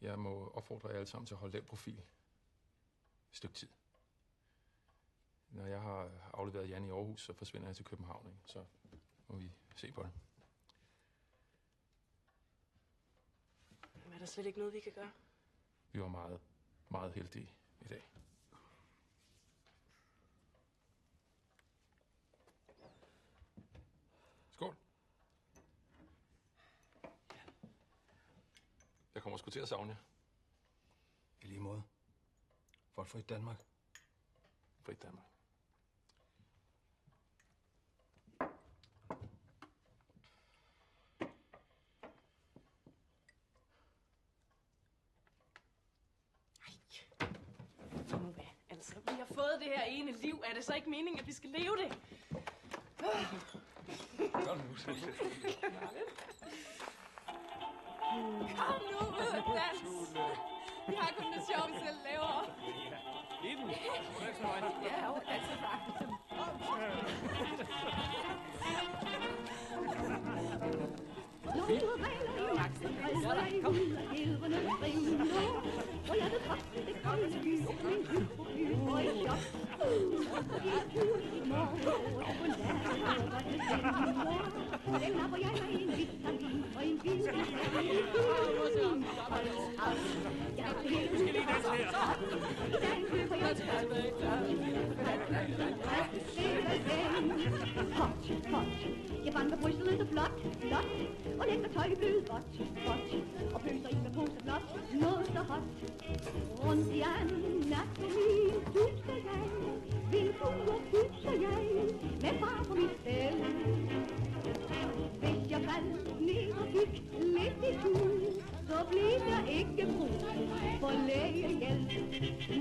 Jeg må opfordre jer alle sammen til at holde lav profil. Et stykke tid. Når jeg har afleveret Jan i Aarhus, så forsvinder jeg til København. Ikke? Så må vi se på det. Men er der slet ikke noget, vi kan gøre? Vi var meget, meget heldige i dag. Skål. Jeg kommer sgu til at savne jer. I lige måde. For et frit Danmark. Frit Danmark. Altså, vi har fået det her ene liv. Er det så ikke meningen, at vi skal leve det? Kom nu, Sille. Kom nu, ud og dans. Vi har kun det sjov, vi selv laver. Iben, Ja, og danser faktisk. Jeg banker brystet så flot, flot, og lægger tøj blevet vådt, vådt, og pøser i med pose blot, noget så hot. Rundt i anatomi suser jeg, vindfluer suser jeg, med far på mit fæld. Hvis jeg faldt ned og fik lidt i tud, så blev jeg ikke brug for lægehjælp.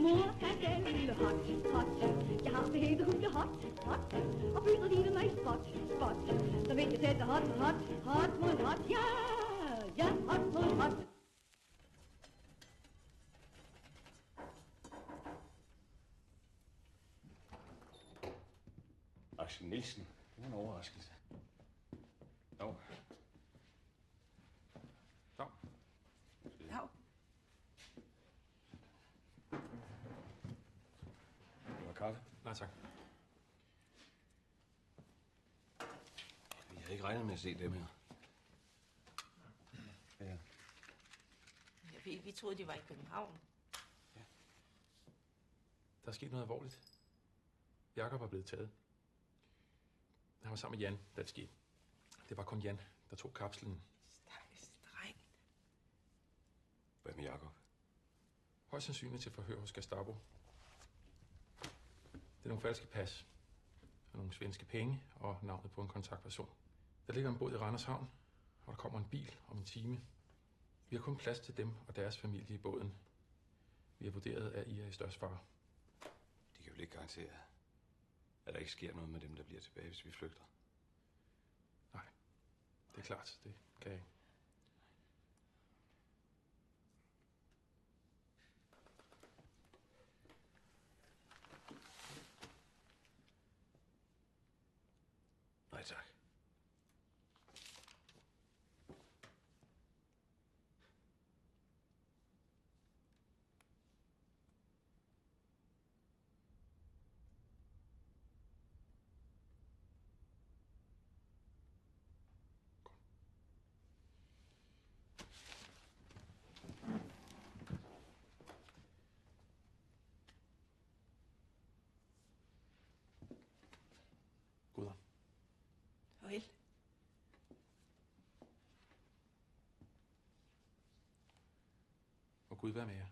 Mor kan selv hot, hot, jeg har det hele huset hot, hot, og byder lige mig spot, spot. Så vil jeg sætte hot, hot, hot mod hot, ja, ja, hot mod hot. Axel Nielsen. Det var en overraskelse. Jo. Dag. Dag. Det var kaffe. Nej, tak. Jeg havde ikke regnet med at se dem her. Ja. Ja, vi troede, de var i København. Der er sket noget alvorligt. Jakob er blevet taget. Han var sammen med Jan, da det skete. Det var kun Jan, der tog kapslen. Stakkels dreng. Hvad med Jakob? Højst sandsynligt til forhør hos Gestapo. Det er nogle falske pas. Og nogle svenske penge og navnet på en kontaktperson. Der ligger en båd i Randers Havn, og der kommer en bil om en time. Vi har kun plads til dem og deres familie i båden. Vi har vurderet, at I er i størst fare. De kan vel ikke garantere, at der ikke sker noget med dem, der bliver tilbage, hvis vi flygter? Nej, det er klart. Det kan jeg ikke. Nej, tak. Gud. Farvel. Må Gud være med jer.